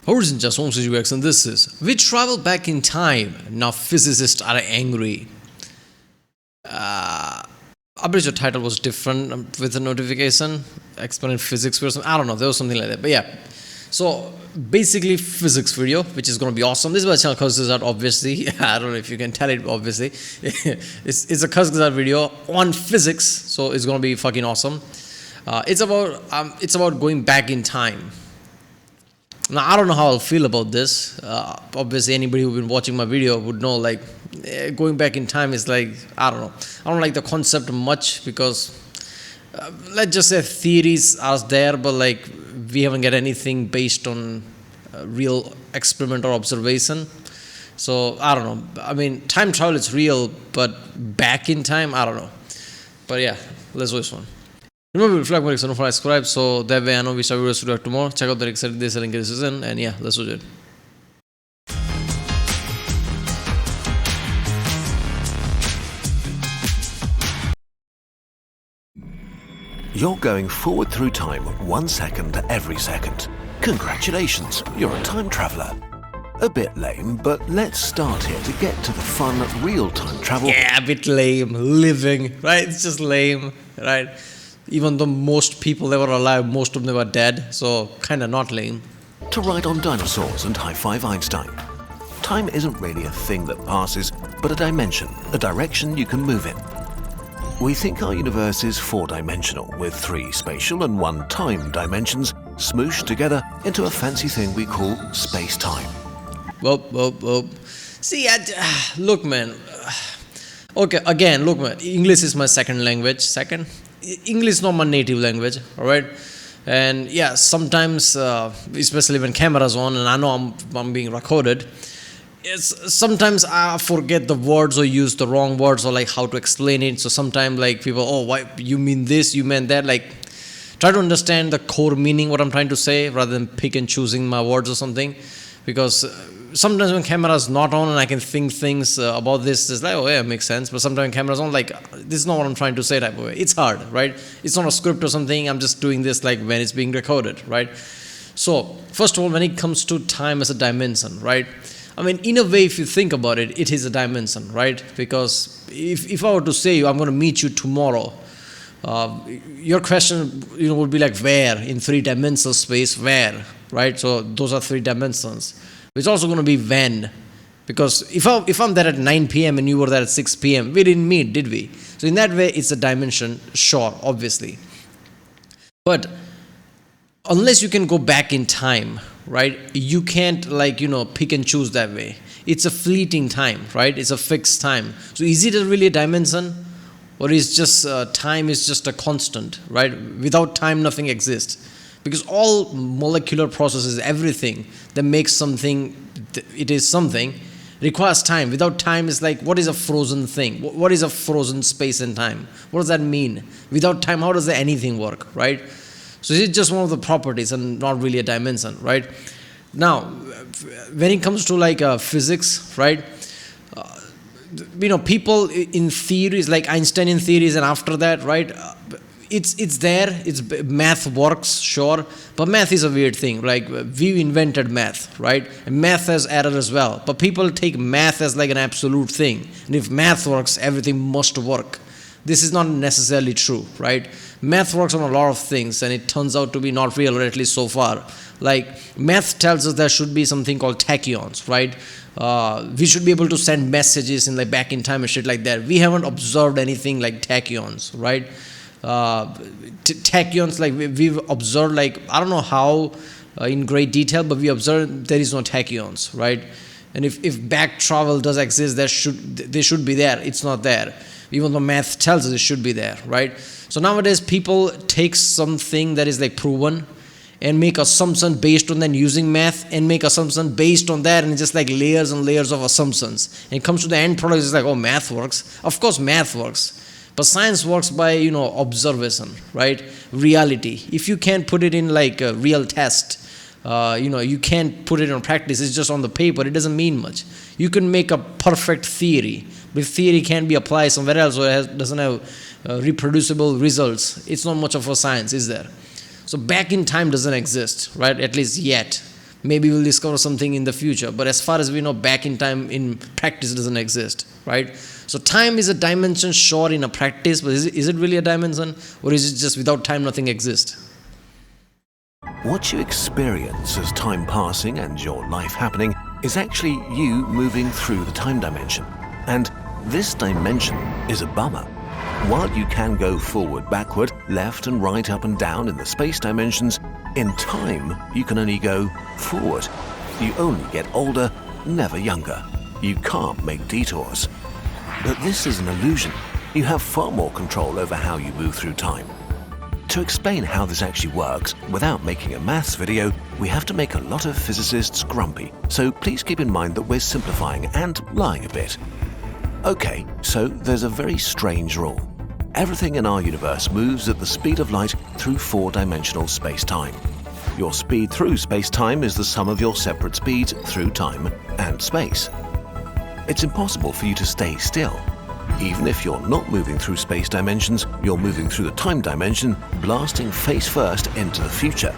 Just Kurzgesagt, and this is We Travel Back in Time. Now physicists are angry. I believe the title was different with the notification. Explaining physics or something. I don't know. There was something like that. But yeah. So basically physics video, which is going to be awesome. This is my channel Kurzgesagt, obviously. I don't know if you can tell it, obviously. it's a Kurzgesagt video on physics. So it's going to be fucking awesome. It's about going back in time. Now, I don't know how I'll feel about this. Obviously, anybody who's been watching my video would know, like, going back in time is like, I don't know. I don't like the concept much because, let's just say theories are there, but like, we haven't got anything based on real experiment or observation. So, I don't know. I mean, time travel is real, but back in time, I don't know. But yeah, let's do this one. Remember, flag marks and subscribe, so that way I know we start videos to tomorrow. Check out the link this link is in, and yeah, let's do it. You're going forward through time 1 second every second. Congratulations, you're a time traveller. A bit lame, but let's start here to get to the fun, real-time travel. Yeah, a bit lame. Living, right? It's just lame, right? Even though most people that were alive, most of them were dead, so kind of not lame. To ride on dinosaurs and high-five Einstein. Time isn't really a thing that passes, but a dimension, a direction you can move in. We think our universe is four-dimensional, with 3 spatial and 1 time dimensions smooshed together into a fancy thing we call space-time. Well. See, look, man. Okay, again, look, man. English is my second language. English is not my native language, all right? And yeah, sometimes, especially when camera's on and I know I'm being recorded, sometimes I forget the words or use the wrong words or like how to explain it. So sometimes like people, oh, why you mean this, you meant that. Like, try to understand the core meaning, what I'm trying to say, rather than pick and choosing my words or something. Because sometimes when camera's not on and I can think things about this, it's like, oh yeah, it makes sense. But sometimes when camera's on, like, this is not what I'm trying to say type of way. It's hard, right? It's not a script or something. I'm just doing this like when it's being recorded, right? So, first of all, when it comes to time as a dimension, right? I mean, in a way, if you think about it, it is a dimension, right? Because if I were to say, I'm going to meet you tomorrow, your question, would be like, where? In 3-dimensional space, where? Right? So those are 3 dimensions. It's also going to be when. Because if I'm there at 9 p.m. and you were there at 6 p.m., we didn't meet, did we? So in that way, it's a dimension, sure, obviously. But unless you can go back in time, right, you can't pick and choose that way. It's a fleeting time, right? It's a fixed time. So is it really a dimension? Or is just time is just a constant, right? Without time, nothing exists. Because all molecular processes, everything that makes something, it is something, requires time. Without time, it's like, what is a frozen thing? What is a frozen space and time? What does that mean? Without time, how does anything work, right? So it's just one of the properties and not really a dimension, right? Now, when it comes to like physics, right? People in theories, like Einsteinian theories and after that, right? It's there, math works, sure, but math is a weird thing. Like, we invented math, right? And math has error as well, but people take math as like an absolute thing. And if math works, everything must work. This is not necessarily true, right? Math works on a lot of things, and it turns out to be not real, or at least so far. Like, math tells us there should be something called tachyons, right? We should be able to send messages in like back in time and shit like that. We haven't observed anything like tachyons, right? Tachyons, like we've observed, like, I don't know how in great detail, but we observed there is no tachyons, right? And if back travel does exist, they should be there. It's not there, even though math tells us it should be there, right? So nowadays people take something that is like proven and make assumption based on then using math and make assumption based on that, and it's just like layers and layers of assumptions. And it comes to the end product, it's like, oh, math works. Of course math works. But science works by, observation, right? Reality. If you can't put it in like a real test, you can't put it on practice. It's just on the paper. It doesn't mean much. You can make a perfect theory, but if theory can't be applied somewhere else or doesn't have reproducible results, it's not much of a science, is there? So back in time doesn't exist, right? At least yet. Maybe we'll discover something in the future. But as far as we know, back in time in practice doesn't exist, right? So time is a dimension, sure, in a practice, but is it really a dimension? Or is it just without time nothing exists? What you experience as time passing and your life happening is actually you moving through the time dimension. And this dimension is a bummer. While you can go forward, backward, left and right, up and down in the space dimensions, in time you can only go forward. You only get older, never younger. You can't make detours. But this is an illusion. You have far more control over how you move through time. To explain how this actually works, without making a maths video, we have to make a lot of physicists grumpy, so please keep in mind that we're simplifying and lying a bit. Okay, so there's a very strange rule. Everything in our universe moves at the speed of light through four-dimensional space-time. Your speed through space-time is the sum of your separate speeds through time and space. It's impossible for you to stay still. Even if you're not moving through space dimensions, you're moving through the time dimension, blasting face first into the future.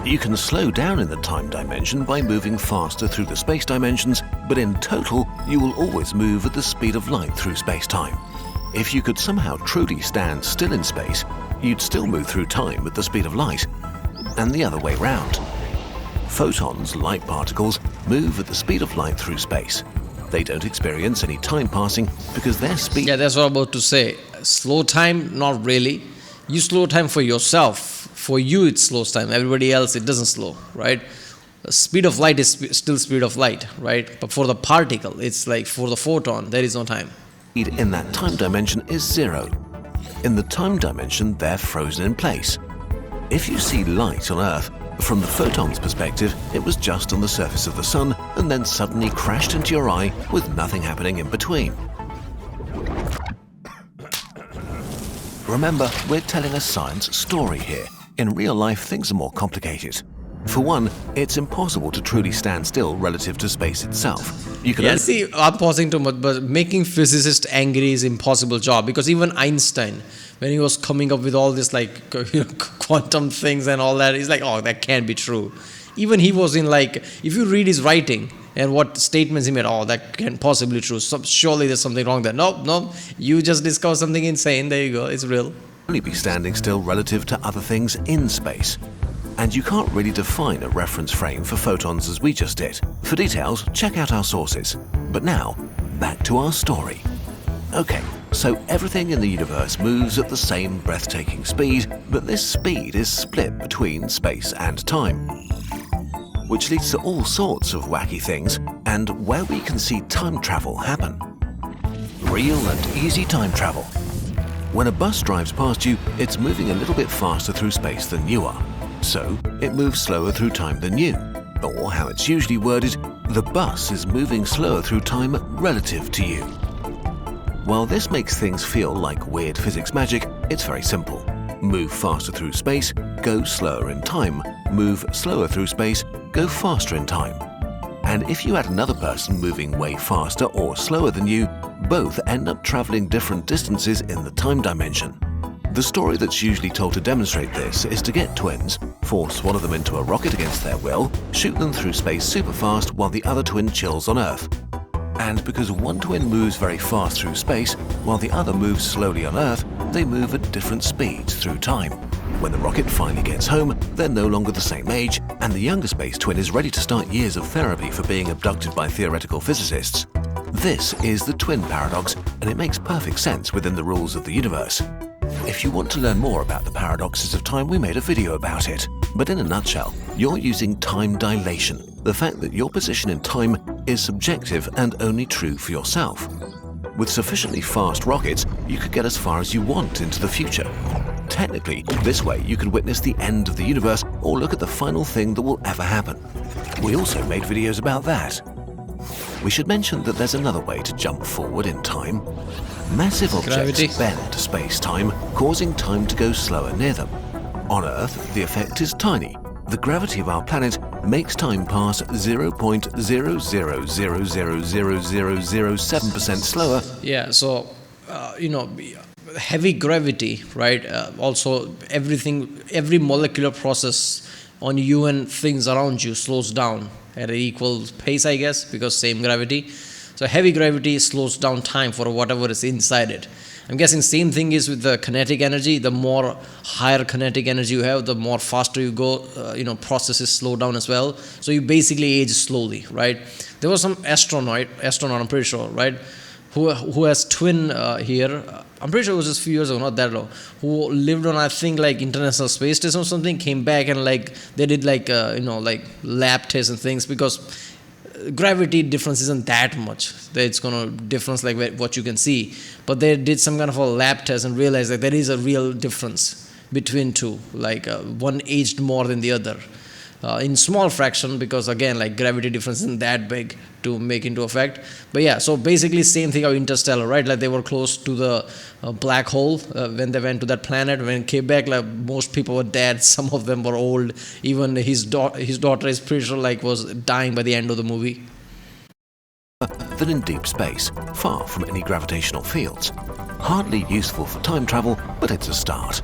You can slow down in the time dimension by moving faster through the space dimensions, but in total, you will always move at the speed of light through space-time. If you could somehow truly stand still in space, you'd still move through time at the speed of light, and the other way round. Photons, light particles, move at the speed of light through space. They don't experience any time passing because their speed... Yeah, that's what I'm about to say. Slow time, not really. You slow time for yourself. For you, it slows time. Everybody else, it doesn't slow, right? The speed of light is still speed of light, right? But for the particle, it's like for the photon, there is no time. in that time dimension is 0. In the time dimension, they're frozen in place. If you see light on Earth, from the photon's perspective, it was just on the surface of the sun and then suddenly crashed into your eye with nothing happening in between. Remember, we're telling a science story here. In real life, things are more complicated. For one, it's impossible to truly stand still relative to space itself. You can see, I'm pausing too much, but making physicists angry is impossible job, because even Einstein, when he was coming up with all this quantum things and all that, he's like, oh, that can't be true. Even he was in if you read his writing and what statements he made, oh, that can't possibly be true. So surely there's something wrong there. No, you just discovered something insane. There you go, it's real. Only be standing still relative to other things in space. And you can't really define a reference frame for photons as we just did. For details, check out our sources. But now, back to our story. Okay, so everything in the universe moves at the same breathtaking speed, but this speed is split between space and time, which leads to all sorts of wacky things, and where we can see time travel happen. Real and easy time travel. When a bus drives past you, it's moving a little bit faster through space than you are. So, it moves slower through time than you. Or, how it's usually worded, the bus is moving slower through time relative to you. While this makes things feel like weird physics magic, it's very simple. Move faster through space, go slower in time. Move slower through space, go faster in time. And if you had another person moving way faster or slower than you, both end up traveling different distances in the time dimension. The story that's usually told to demonstrate this is to get twins, force one of them into a rocket against their will, shoot them through space super fast while the other twin chills on Earth. And because one twin moves very fast through space while the other moves slowly on Earth, they move at different speeds through time. When the rocket finally gets home, they're no longer the same age, and the younger space twin is ready to start years of therapy for being abducted by theoretical physicists. This is the twin paradox, and it makes perfect sense within the rules of the universe. If you want to learn more about the paradoxes of time, we made a video about it. But in a nutshell, you're using time dilation, the fact that your position in time is subjective and only true for yourself. With sufficiently fast rockets, you could get as far as you want into the future. Technically, this way you could witness the end of the universe or look at the final thing that will ever happen. We also made videos about that. We should mention that there's another way to jump forward in time. Massive objects bend space-time, causing time to go slower near them. On Earth, the effect is tiny. The gravity of our planet makes time pass 0.00000007% slower. Yeah, so, heavy gravity, right? Also, every molecular process on you and things around you slows down at an equal pace, I guess, because same gravity. So heavy gravity slows down time for whatever is inside it. I'm guessing same thing is with the kinetic energy. The more higher kinetic energy you have, the more faster you go. Processes slow down as well. So you basically age slowly, right? There was some astronaut, I'm pretty sure, right, who has twin here. I'm pretty sure it was just a few years ago, not that long. Who lived on, I think, like International Space Station or something. Came back and like they did like lab tests and things, because gravity difference isn't that much that it's gonna difference like what you can see, but they did some kind of a lab test and realized that there is a real difference between two, like one aged more than the other in small fraction, because again, like gravity difference isn't that big to make into effect. But yeah, so basically same thing of Interstellar, right? Like they were close to the black hole when they went to that planet. When it came back, like most people were dead, some of them were old. Even his daughter is pretty sure like was dying by the end of the movie. Than in deep space, far from any gravitational fields. Hardly useful for time travel, but it's a start.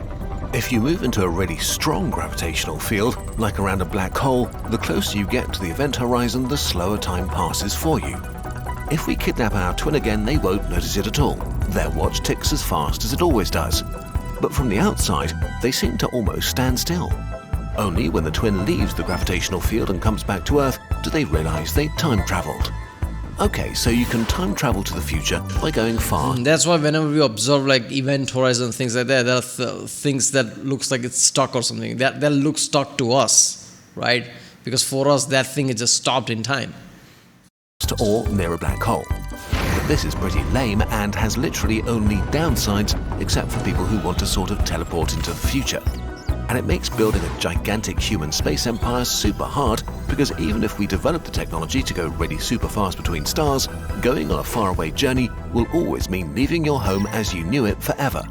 If you move into a really strong gravitational field, like around a black hole, the closer you get to the event horizon, the slower time passes for you. If we kidnap our twin again, they won't notice it at all. Their watch ticks as fast as it always does. But from the outside, they seem to almost stand still. Only when the twin leaves the gravitational field and comes back to Earth do they realize they time traveled. Okay, so you can time travel to the future by going far. That's why whenever we observe like event horizon, things like that, there are things that looks like it's stuck or something. That looks stuck to us, right? Because for us, that thing is just stopped in time. Or near a black hole. But this is pretty lame and has literally only downsides, except for people who want to sort of teleport into the future. And it makes building a gigantic human space empire super hard, because even if we develop the technology to go really super fast between stars, going on a faraway journey will always mean leaving your home as you knew it forever.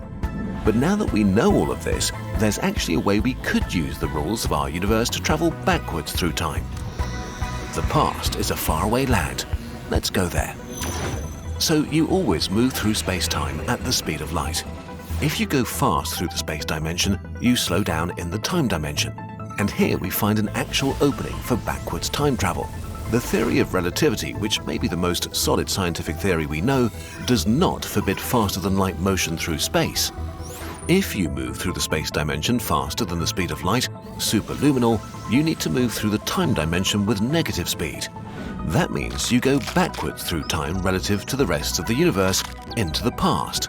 But now that we know all of this, there's actually a way we could use the rules of our universe to travel backwards through time. The past is a faraway land. Let's go there. So you always move through space-time at the speed of light. If you go fast through the space dimension, you slow down in the time dimension. And here we find an actual opening for backwards time travel. The theory of relativity, which may be the most solid scientific theory we know, does not forbid faster than light motion through space. If you move through the space dimension faster than the speed of light, superluminal, you need to move through the time dimension with negative speed. That means you go backwards through time relative to the rest of the universe into the past.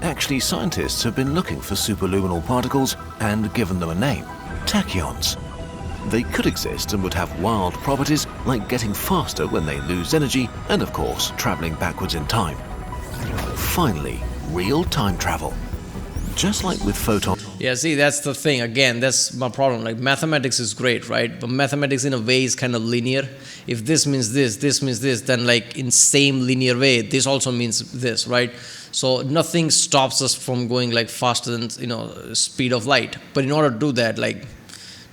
Actually, scientists have been looking for superluminal particles and given them a name: tachyons. They could exist and would have wild properties like getting faster when they lose energy and, of course, traveling backwards in time. Finally, real time travel. Just like with photons. Yeah, see, that's the thing. Again, that's my problem. Like mathematics is great, right? But mathematics in a way is kind of linear. If this means this means this, then like in same linear way, this also means this, right? So nothing stops us from going like faster than speed of light. But in order to do that, like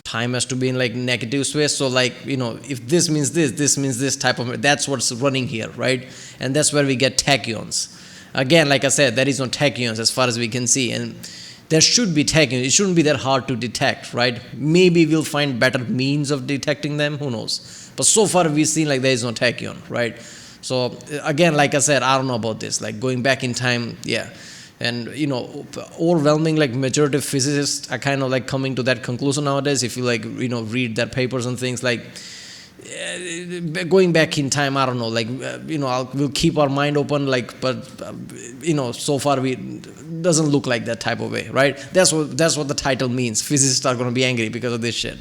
time has to be in like negative space. So like if this means this means this type of, that's what's running here, right? And that's where we get tachyons. Again, like I said, there is no tachyons as far as we can see, and there should be tachyons. It shouldn't be that hard to detect, right? Maybe we'll find better means of detecting them, who knows? But so far we've seen like there is no tachyon, right? So again, like I said, I don't know about this, like going back in time, yeah. And overwhelming like majority of physicists are kind of like coming to that conclusion nowadays. If you like read their papers and things, like going back in time, I don't know, like we'll keep our mind open, like, but so far we doesn't look like that type of way, right? That's what the title means. Physicists are going to be angry because of this shit.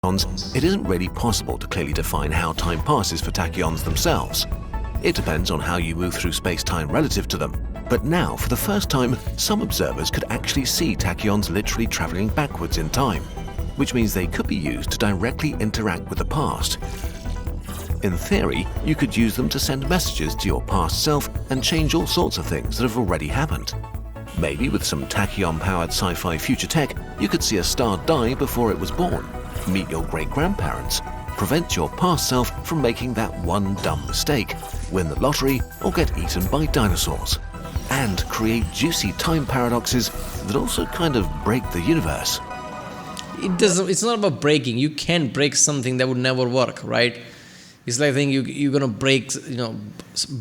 It isn't really possible to clearly define how time passes for tachyons themselves. It depends on how you move through space-time relative to them. But now, for the first time, some observers could actually see tachyons literally traveling backwards in time, which means they could be used to directly interact with the past. In theory, you could use them to send messages to your past self and change all sorts of things that have already happened. Maybe with some tachyon-powered sci-fi future tech, you could see a star die before it was born, meet your great-grandparents, prevent your past self from making that one dumb mistake, win the lottery, or get eaten by dinosaurs, and create juicy time paradoxes that also kind of break the universe. it doesn't. It's not about breaking. You can't break something that would never work, right? It's like saying you're gonna break,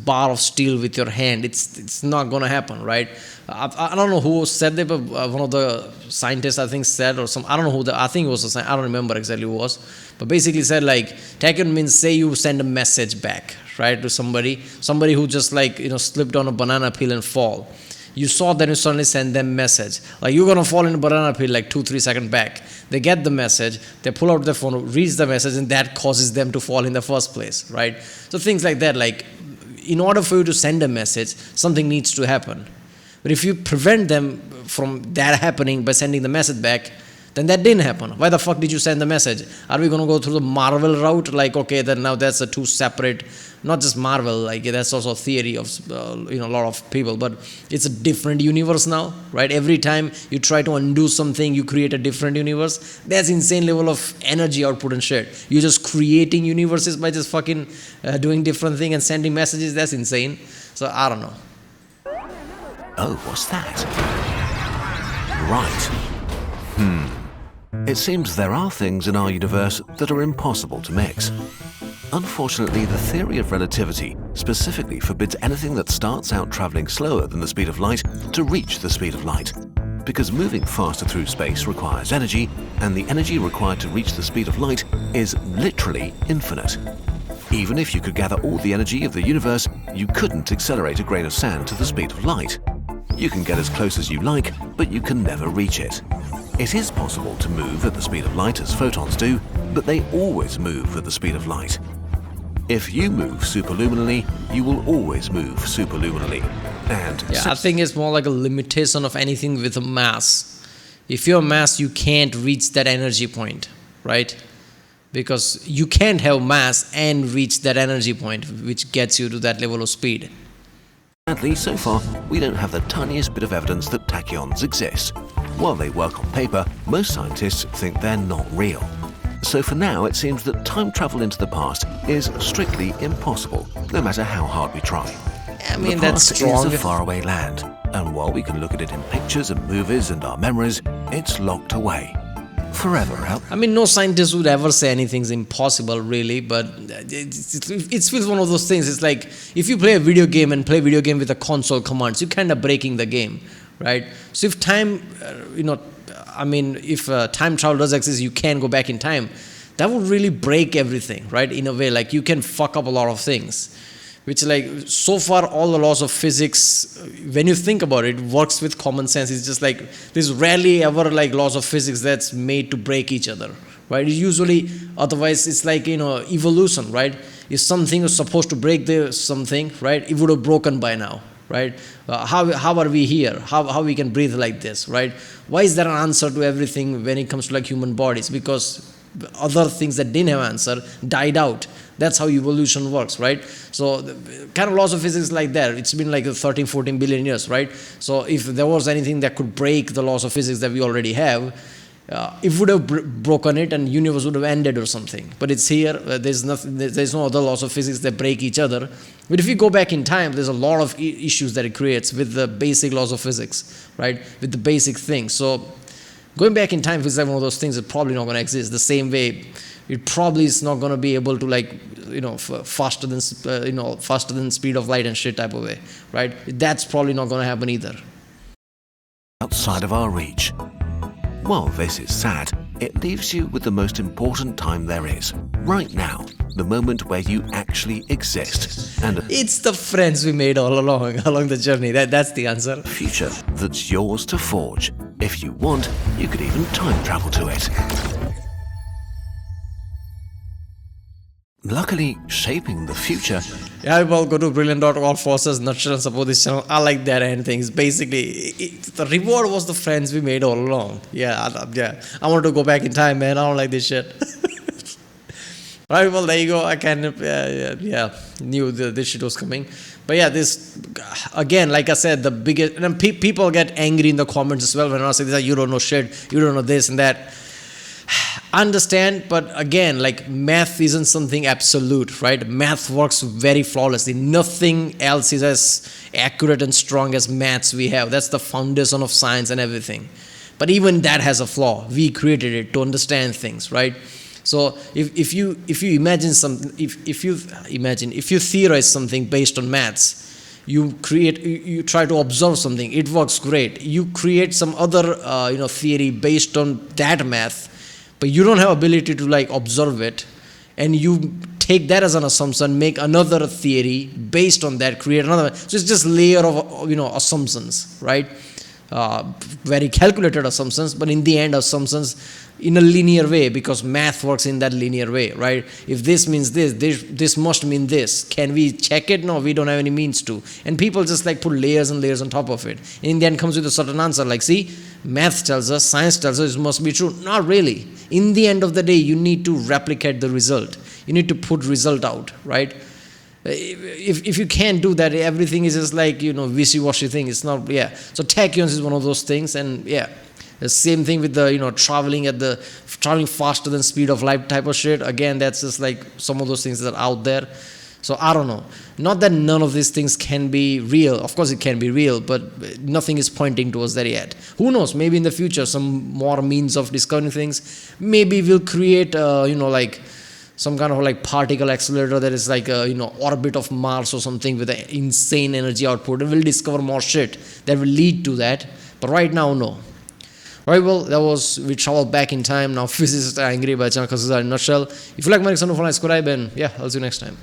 bar of steel with your hand. It's not gonna happen, right? I don't know who said that, but one of the scientists I think said, or some, I don't know who, I think it was I don't remember exactly who it was, but basically said like tachyon means, say you send a message back, right, to somebody who just like slipped on a banana peel and fall. You saw that, you suddenly send them message like you're gonna fall in a banana peel like 2-3 seconds back. They get the message, they pull out their phone, reads the message, and that causes them to fall in the first place, right? So things like that, like in order for you to send a message, something needs to happen. But if you prevent them from that happening by sending the message back, then that didn't happen. Why the fuck did you send the message? Are we going to go through the Marvel route? Like, okay, then now that's a two separate, not just Marvel, like that's also a theory of, a lot of people, but it's a different universe now, right? Every time you try to undo something, you create a different universe. That's insane level of energy output and shit. You're just creating universes by just fucking doing different thing and sending messages. That's insane. So I don't know. Oh, what's that? Right. It seems there are things in our universe that are impossible to mix. Unfortunately, the theory of relativity specifically forbids anything that starts out traveling slower than the speed of light to reach the speed of light, because moving faster through space requires energy, and the energy required to reach the speed of light is literally infinite. Even if you could gather all the energy of the universe, you couldn't accelerate a grain of sand to the speed of light. You can get as close as you like, but you can never reach it. It is possible to move at the speed of light as photons do, but they always move at the speed of light. If you move superluminally, you will always move superluminally. And I think it's more like a limitation of anything with a mass. If you're a mass, you can't reach that energy point, right? Because you can't have mass and reach that energy point, which gets you to that level of speed. Sadly, so far, we don't have the tiniest bit of evidence that tachyons exist. While they work on paper, most scientists think they're not real. So for now, it seems that time travel into the past is strictly impossible, no matter how hard we try. I mean, the that's past strong. is a faraway land, and while we can look at it in pictures and movies and our memories, it's locked away. Forever out. I mean, no scientist would ever say anything's impossible, really, but it feels one of those things. It's like if you play a video game and play a video game with a console commands, you're kind of breaking the game, right? So if time, if time travel does exist, you can go back in time. That would really break everything, right? In a way, like you can fuck up a lot of things. Which like so far all the laws of physics, when you think about it, works with common sense. It's just like there's rarely ever like laws of physics that's made to break each other, right? Usually, otherwise it's like evolution, right? If something was supposed to break something, right, it would have broken by now, right? How are we here? How we can breathe like this, right? Why is there an answer to everything when it comes to like human bodies? Because other things that didn't have answer died out. That's how evolution works, right? So the kind of laws of physics like that. It's been like 13, 14 billion years, right? So if there was anything that could break the laws of physics that we already have, it would have broken it and universe would have ended or something. But it's here. There's no other laws of physics that break each other. But if you go back in time, there's a lot of issues that it creates with the basic laws of physics, right? With the basic things. So going back in time is like one of those things that's probably not going to exist. The same way, it probably is not going to be able to faster than speed of light and shit type of way, right? That's probably not going to happen either. Outside of our reach. While this is sad, it leaves you with the most important time there is. Right now, the moment where you actually exist. And it's the friends we made all along the journey. That's the answer. A future that's yours to forge. If you want, you could even time travel to it. Luckily, shaping the future. Yeah, well, go to brilliant.org/, nurture and support this channel. I like that and things. Basically, the reward was the friends we made all along. Yeah. I want to go back in time, man. I don't like this shit. Right, well, there you go. I kind of, knew this shit was coming. But yeah, this, again, like I said, the biggest, and people get angry in the comments as well when I say this, you don't know shit, you don't know this and that. I understand, but again, like math isn't something absolute, right? Math works very flawlessly. Nothing else is as accurate and strong as maths we have. That's the foundation of science and everything. But even that has a flaw. We created it to understand things, right? So if you imagine something, if you theorize something based on maths, you try to observe something, it works great. You create some other theory based on that math, but you don't have ability to like observe it, and you take that as an assumption, make another theory based on that, create another. So it's just layer of assumptions, right? Very calculated assumptions, but in the end assumptions in a linear way, because math works in that linear way, right? If this means this must mean this. Can we check it? No, we don't have any means to. And people just like put layers and layers on top of it. In the end comes with a certain answer, like, see, math tells us, science tells us it must be true. Not really. In the end of the day, you need to replicate the result. You need to put result out, right? If you can't do that, everything is just like, wishy-washy thing. It's not, So tachyons is one of those things, and the same thing with the, traveling faster than speed of light type of shit. Again, that's just like some of those things that are out there. So I don't know. Not that none of these things can be real. Of course it can be real, but nothing is pointing towards that yet. Who knows? Maybe in the future, some more means of discovering things. Maybe we'll create, some kind of like particle accelerator that is like a orbit of Mars or something with an insane energy output, and we'll discover more shit that will lead to that. But right now, no. Right, well, we travel back in time. Now physicists are angry by Kurzgesagt in a nutshell. If you like my next one, subscribe, and I'll see you next time.